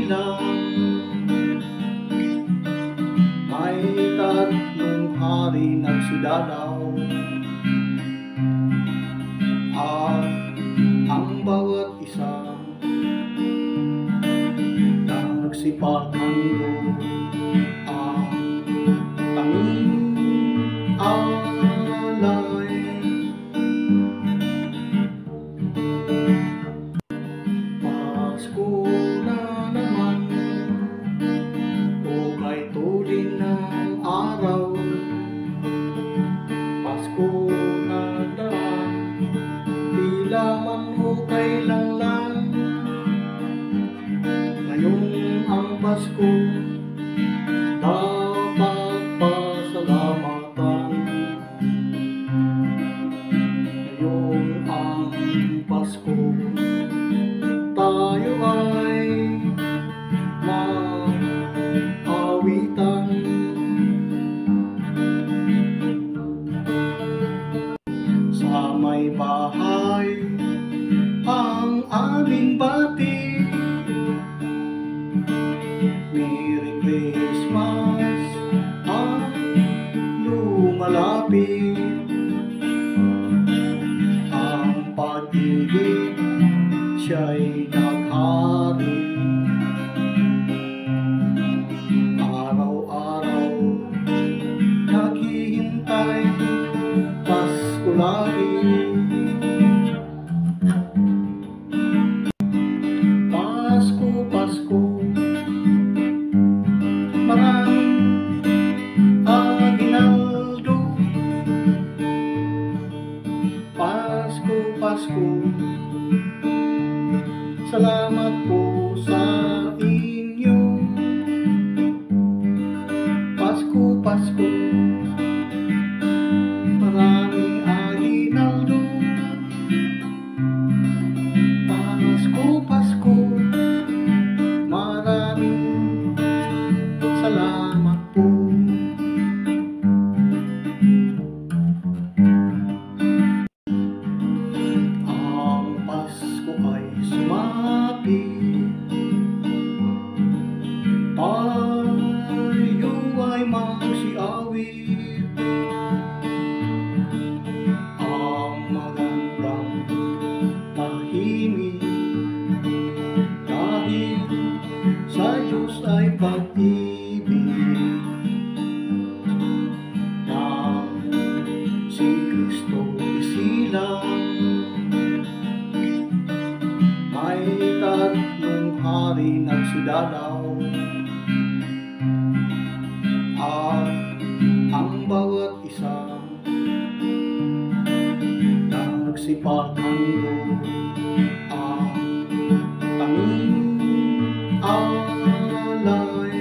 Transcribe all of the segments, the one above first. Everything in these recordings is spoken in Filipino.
isilang may tatlong hari nagsidalaw, at ang bawat isa nagsipaghandog ang tanging alay. Pasko na naman, ukay tulin ng araw. Pasko na daan, tila man ukay lang lang. Ngayong ang Pasko, dapat pasalamatan. Ngayong ang Pasko, tayo ay mag-awitan. Sa may bahay ang aming bati, Merry Christmas ang lumalapit. Ang pag-ibig siya'y naghari, araw-araw naghihintay, Pasko lagi. Pasko, Pasko, maraming aginaldo. Pasko, Pasko, salamat po sa inyo. Pasko, Pasko, maraming aginaldo. Pasko, Pasko, maraming salamat po. Ang Pasko ay sumapit, tayo ay magsiawit. Ang magandang tahimik, dahil sa Diyos ay pag-ibig. Nang si Kristo isilang, may tatlong hari nagsidalaw, at ang bawat isa nagsipaghandog ang tanging alay.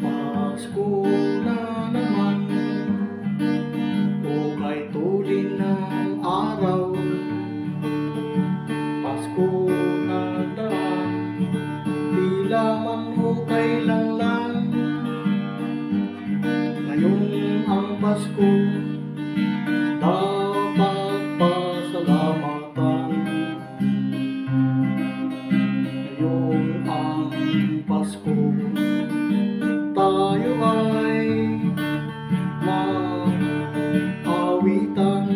Pasko na naman, ukay tulin ng araw. Pasko na daan, tila man ukay lang lang. Ngayong ang Pasko, dapat pasalamatan. Ngayong ang Pasko, tayo ay mag-awitan.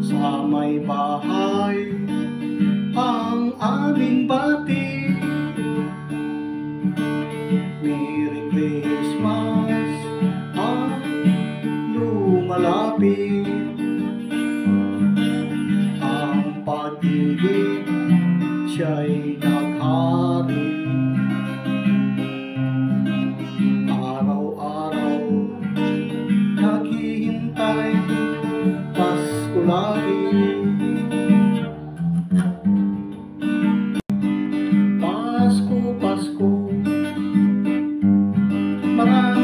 Sa may bahay ang aming bati, Merry Christmas ang lumalapit. Ang pag-ibig siya'y naghari, araw-araw naghihintay, Pasko lagi. Pasko, Pasko, maraming